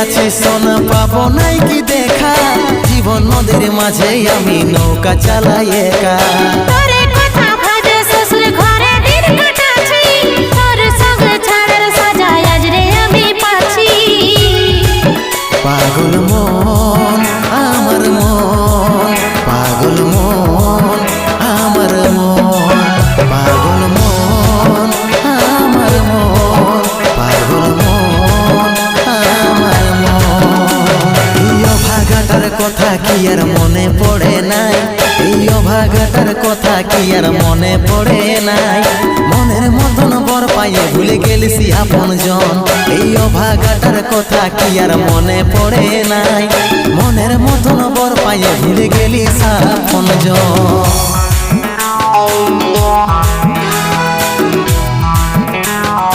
আছি সোনা পাবো নাই কি দেখা, জীবন নদীর মাঝে আমি নৌকা চালাই একা। তোরে কথা ভাবে শ্বশুর ঘরে দিন কাটাছি, তোর সঙ্গে ছাড়ার সাজা আজ রে আমি পাচ্ছি। পাগল মন আমার মন, পাগল মন আমার মন, পাগল মন আমার মন, পাগল মন আমার মন। এই অভাগাটার কথা কি আর মনে পড়ে নাই, এই অভাগাটার কথা কি আর মনে পড়ে নাই। মনের মতন বর পাইয়ে ভুলে গেলিস আপন জন, এই অভাগাটার কথা কি আর মনে পড়ে নাই। মনের মতন বর পাইয়ে ভুলে গেলিস আপন জন।